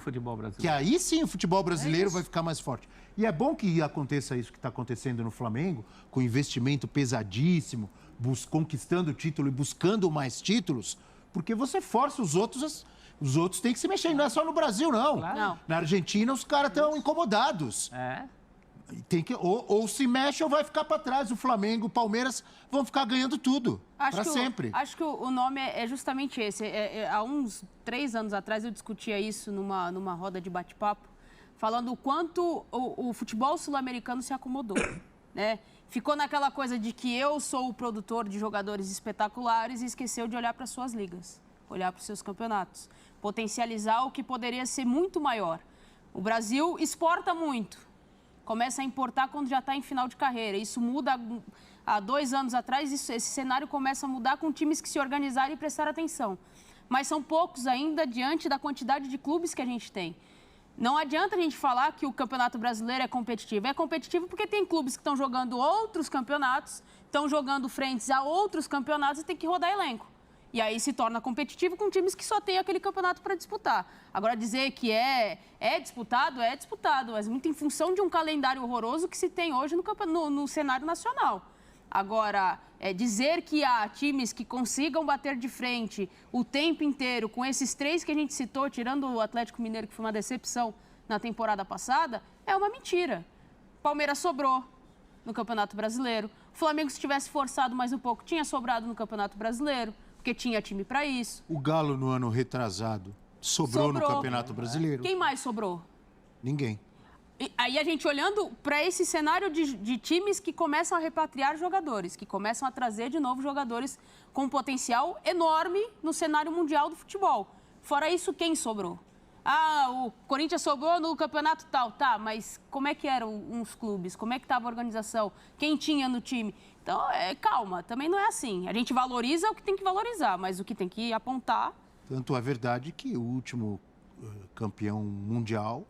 futebol brasileiro. Que aí sim o futebol brasileiro vai ficar mais forte. E é bom que aconteça isso que está acontecendo no Flamengo, com investimento pesadíssimo, conquistando título e buscando mais títulos, porque você força os outros têm que se mexer. Não é só no Brasil, não. Claro. Não. Na Argentina, os caras estão incomodados. É. Tem que, ou se mexe ou vai ficar para trás. O Flamengo, o Palmeiras vão ficar ganhando tudo, para sempre. Acho que o nome é justamente esse. Há uns 3 anos atrás eu discutia isso numa roda de bate-papo, falando o quanto o futebol sul-americano se acomodou, né? Ficou naquela coisa de que eu sou o produtor de jogadores espetaculares e esqueceu de olhar para suas ligas, olhar para os seus campeonatos, potencializar o que poderia ser muito maior. O Brasil exporta muito. Começa a importar quando já está em final de carreira. Isso muda há 2 anos atrás, esse cenário começa a mudar com times que se organizarem e prestaram atenção. Mas são poucos ainda diante da quantidade de clubes que a gente tem. Não adianta a gente falar que o Campeonato Brasileiro é competitivo. É competitivo porque tem clubes que estão jogando outros campeonatos, estão jogando frentes a outros campeonatos e tem que rodar elenco. E aí se torna competitivo com times que só têm aquele campeonato para disputar. Agora, dizer que é disputado, mas muito em função de um calendário horroroso que se tem hoje no cenário nacional. Agora, dizer que há times que consigam bater de frente o tempo inteiro com esses 3 que a gente citou, tirando o Atlético Mineiro, que foi uma decepção na temporada passada, é uma mentira. Palmeiras sobrou no Campeonato Brasileiro. O Flamengo, se tivesse forçado mais um pouco, tinha sobrado no Campeonato Brasileiro, porque tinha time para isso. O Galo, no ano retrasado, sobrou no Campeonato Brasileiro. Quem mais sobrou? Ninguém. E aí a gente olhando para esse cenário de times que começam a repatriar jogadores, que começam a trazer de novo jogadores com um potencial enorme no cenário mundial do futebol. Fora isso, quem sobrou? O Corinthians sobrou no campeonato tal, tá, mas como é que eram uns clubes? Como é que estava a organização? Quem tinha no time? Então, calma, também não é assim. A gente valoriza o que tem que valorizar, mas o que tem que apontar... Tanto é verdade que o último campeão mundial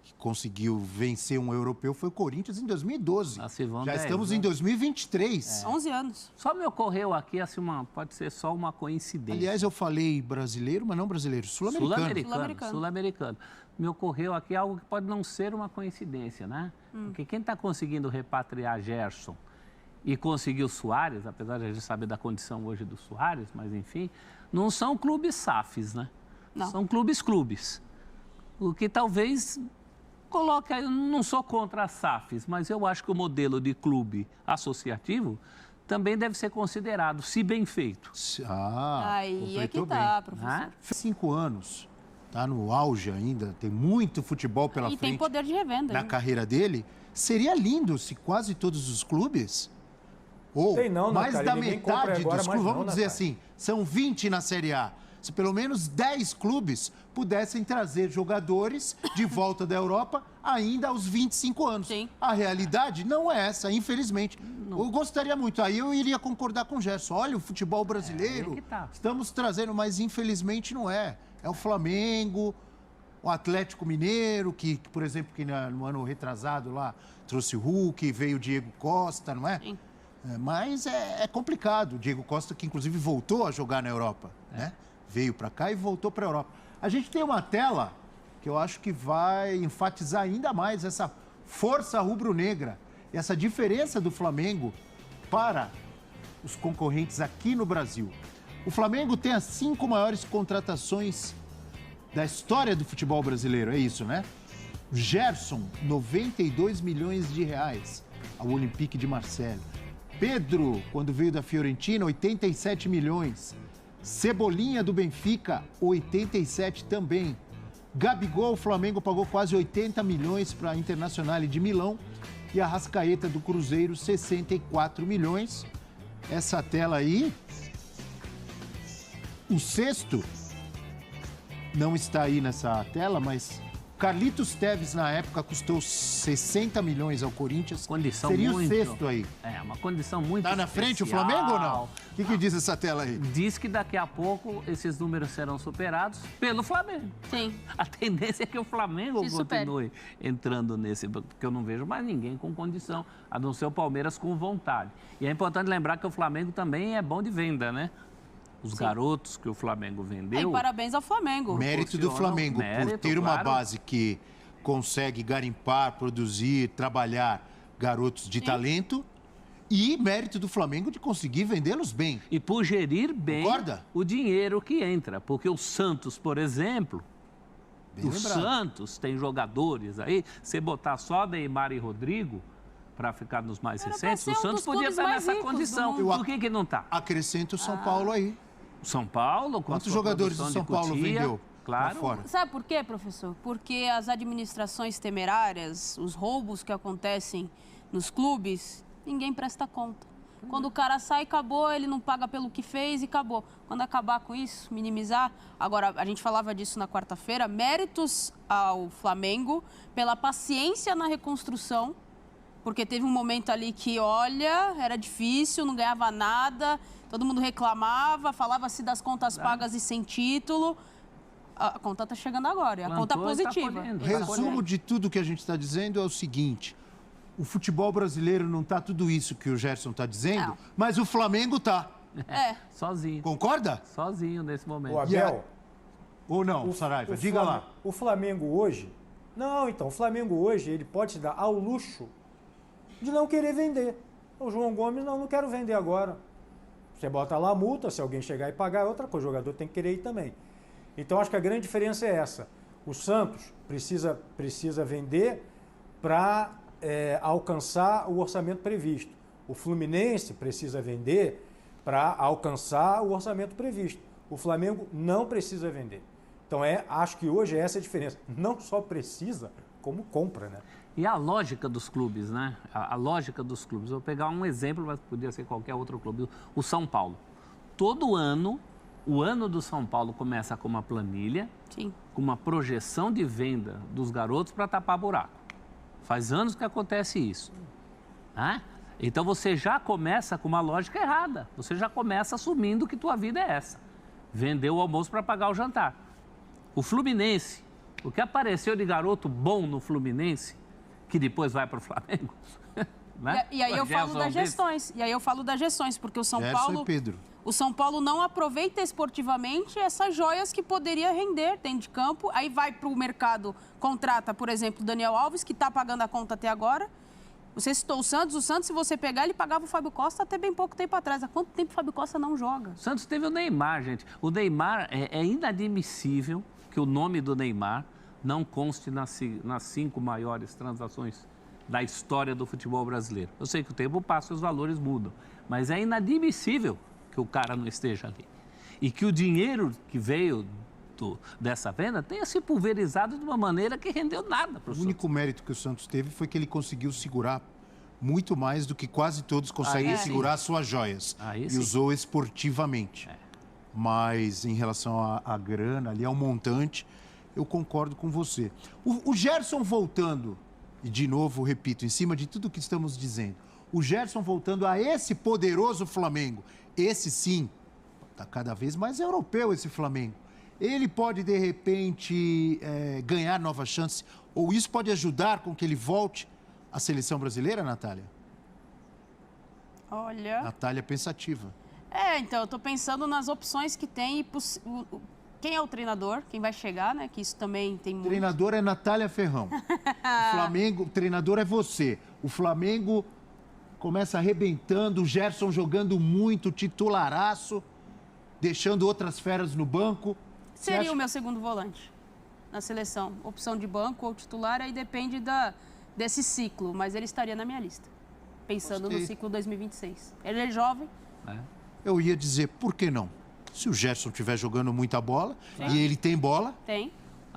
que conseguiu vencer um europeu foi o Corinthians em 2012. Já estamos em 2023. 11 anos. Só me ocorreu aqui, assim, pode ser só uma coincidência. Aliás, eu falei brasileiro, mas não brasileiro, sul-americano. Sul-americano. Me ocorreu aqui algo que pode não ser uma coincidência, né? Porque quem está conseguindo repatriar Gerson e conseguiu o Suárez, apesar de a gente saber da condição hoje do Suárez, mas enfim, não são clubes SAFs, né? Não. São clubes. O que talvez coloque, eu não sou contra as SAFs, mas eu acho que o modelo de clube associativo também deve ser considerado, se bem feito. Aí é que tá, professor. 5 anos, tá no auge ainda, tem muito futebol pela frente. E tem poder de revenda. Na carreira dele, seria lindo se quase todos os clubes, ou mais da metade dos clubes, vamos dizer assim, são 20 na Série A, se pelo menos 10 clubes pudessem trazer jogadores de volta da Europa ainda aos 25 anos. Sim. A realidade não é essa, infelizmente. Eu gostaria muito, aí eu iria concordar com o Gerson. Olha, o futebol brasileiro, estamos trazendo, mas infelizmente não é. É o Flamengo, o Atlético Mineiro, que por exemplo, que no ano retrasado lá trouxe o Hulk, veio o Diego Costa, não é? Sim. Mas é complicado. O Diego Costa, que inclusive voltou a jogar na Europa, né? Veio para cá e voltou para a Europa. A gente tem uma tela que eu acho que vai enfatizar ainda mais essa força rubro-negra e essa diferença do Flamengo para os concorrentes aqui no Brasil. O Flamengo tem as 5 maiores contratações da história do futebol brasileiro, é isso, né? Gerson, 92 milhões de reais ao Olympique de Marseille. Pedro, quando veio da Fiorentina, 87 milhões. Cebolinha do Benfica, 87 também. Gabigol, o Flamengo pagou quase 80 milhões para a Internazionale de Milão. E a Arrascaeta do Cruzeiro, 64 milhões. Essa tela aí, o sexto, não está aí nessa tela, mas Carlitos Tevez, na época, custou 60 milhões ao Corinthians. Seria o sexto aí. Uma condição muito especial. Tá na frente o Flamengo ou não? O que diz essa tela aí? Diz que daqui a pouco esses números serão superados pelo Flamengo. Sim. A tendência é que o Flamengo continue entrando nesse, porque eu não vejo mais ninguém com condição, a não ser o Palmeiras com vontade. E é importante lembrar que o Flamengo também é bom de venda, né? Os garotos que o Flamengo vendeu... E parabéns ao Flamengo. Mérito do Flamengo, por ter uma base que consegue garimpar, produzir, trabalhar garotos de talento. E mérito do Flamengo de conseguir vendê-los bem. E por gerir bem Concorda? o dinheiro que entra. Porque o Santos, por exemplo, Bem lembrado. Santos tem jogadores aí, você botar só Neymar e Rodrigo, para ficar nos mais Era recentes, pra o ser um Santos dos podia clubes estar mais nessa ricos do condição. mundo. Por que não está? Acrescenta o São Paulo aí. O São Paulo, com a Quantos sua jogadores do produção São de Paulo Cotia, vendeu claro, lá fora? Sabe por quê, professor? Porque as administrações temerárias, os roubos que acontecem nos clubes, ninguém presta conta. Quando o cara sai, acabou, ele não paga pelo que fez e acabou. Quando acabar com isso, minimizar... Agora, a gente falava disso na quarta-feira, méritos ao Flamengo pela paciência na reconstrução, porque teve um momento ali que, olha, era difícil, não ganhava nada, todo mundo reclamava, falava-se das contas pagas e sem título. A conta está chegando agora, a conta positiva. Resumo de tudo que a gente está dizendo é o seguinte: o futebol brasileiro não está tudo isso que o Gerson está dizendo, Não. mas o Flamengo está. Sozinho. Concorda? Sozinho nesse momento. O Abel, Ou não, Saraiva? Diga lá. O Flamengo hoje... Não, então, o Flamengo hoje, ele pode se dar ao luxo de não querer vender. O João Gomes, não quero vender agora. Você bota lá a multa, se alguém chegar e pagar, é outra coisa, o jogador tem que querer ir também. Então, acho que a grande diferença é essa. O Santos precisa vender para alcançar o orçamento previsto. O Fluminense precisa vender para alcançar o orçamento previsto. O Flamengo não precisa vender. Então, acho que hoje essa é a diferença. Não só precisa, como compra, né? E a lógica dos clubes, né? A lógica dos clubes. Eu vou pegar um exemplo, mas podia ser qualquer outro clube. O São Paulo. Todo ano, o ano do São Paulo começa com uma planilha, Sim. com uma projeção de venda dos garotos para tapar buraco. Faz anos que acontece isso. Né? Então você já começa com uma lógica errada. Você já começa assumindo que tua vida é essa. Vender o almoço para pagar o jantar. O Fluminense, o que apareceu de garoto bom no Fluminense, que depois vai para o Flamengo. Né? E aí eu falo das gestões. E aí eu falo das gestões, porque o São Gerson Paulo... e Pedro. O São Paulo não aproveita esportivamente essas joias que poderia render dentro de campo. Aí vai para o mercado, contrata, por exemplo, o Daniel Alves, que está pagando a conta até agora. Você citou o Santos, se você pegar, ele pagava o Fábio Costa até bem pouco tempo atrás. Há quanto tempo o Fábio Costa não joga? O Santos teve o Neymar, gente. O Neymar, é inadmissível que o nome do Neymar não conste nas 5 maiores transações da história do futebol brasileiro. Eu sei que o tempo passa e os valores mudam, mas é inadmissível que o cara não esteja ali. E que o dinheiro que veio dessa venda tenha se pulverizado de uma maneira que rendeu nada para o O único mérito que o Santos teve foi que ele conseguiu segurar muito mais do que quase todos conseguem segurar suas joias. E usou esportivamente. Mas em relação à grana, ali ao montante, eu concordo com você. O Gerson voltando, e de novo, repito, em cima de tudo que estamos dizendo, o Gerson voltando a esse poderoso Flamengo, esse sim, está cada vez mais europeu esse Flamengo. Ele pode, de repente, ganhar nova chance, ou isso pode ajudar com que ele volte à seleção brasileira, Natália? Olha... Natália pensativa. Então, eu estou pensando nas opções que tem. Quem é o treinador? Quem vai chegar, né? Que isso também tem muito. O treinador é Natália Ferrão. O Flamengo, o treinador é você. O Flamengo começa arrebentando, o Gerson jogando muito, titularaço, deixando outras feras no banco. Seria o meu segundo volante na seleção. Opção de banco ou titular, aí depende desse ciclo. Mas ele estaria na minha lista, pensando no ciclo 2026. Ele é jovem. Eu ia dizer, por que não? Se o Gerson estiver jogando muita bola, e ele tem bola,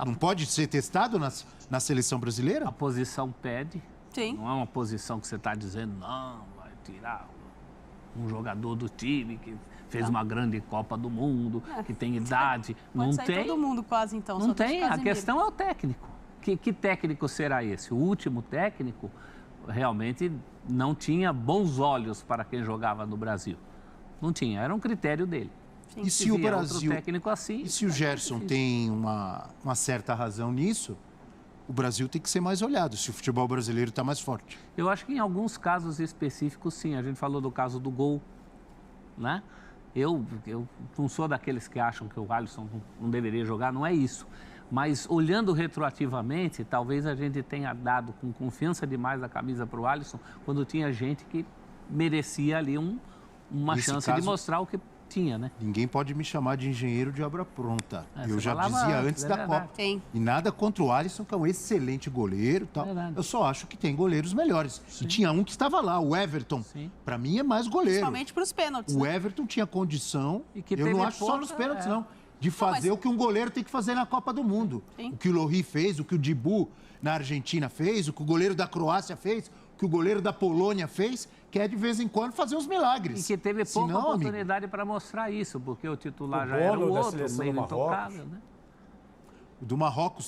não pode ser testado na seleção brasileira? A posição pede. Sim. Não é uma posição que você está dizendo, não, vai tirar um jogador do time que fez uma grande Copa do Mundo, que tem idade. Pode não sair tem. todo mundo quase, então. Não tem. A questão é o técnico. Que técnico será esse? O último técnico realmente não tinha bons olhos para quem jogava no Brasil. Não tinha, era um critério dele. E se o Brasil, outro técnico assim, e se o Gerson tem uma certa razão nisso, o Brasil tem que ser mais olhado, se o futebol brasileiro está mais forte. Eu acho que em alguns casos específicos, sim. A gente falou do caso do gol, né? Eu não sou daqueles que acham que o Alisson não deveria jogar, não é isso. Mas olhando retroativamente, talvez a gente tenha dado com confiança demais a camisa para o Alisson, quando tinha gente que merecia ali uma chance de mostrar o que tinha, né? Ninguém pode me chamar de engenheiro de obra pronta. Eu já falava dizia antes, antes é da verdade. Copa. Sim. E nada contra o Alisson, que é um excelente goleiro e tal. Verdade. Eu só acho que tem goleiros melhores. E tinha um que estava lá, o Everton. Sim. Para mim é mais goleiro. Principalmente para os pênaltis. O né? Everton tinha condição, E que eu teve não acho só pouca, nos pênaltis, é. não, de fazer mas- o que um goleiro tem que fazer na Copa do Mundo. Sim. O que o Lohri fez, o que o Dibu na Argentina fez, o que o goleiro da Croácia fez, o que o goleiro da Polônia fez, que é de vez em quando fazer os milagres. E que teve pouca Senão, amigo, oportunidade para mostrar isso, porque o titular O já era Bono o da outro, seleção meio do Marrocos. intocável, né? o do Marrocos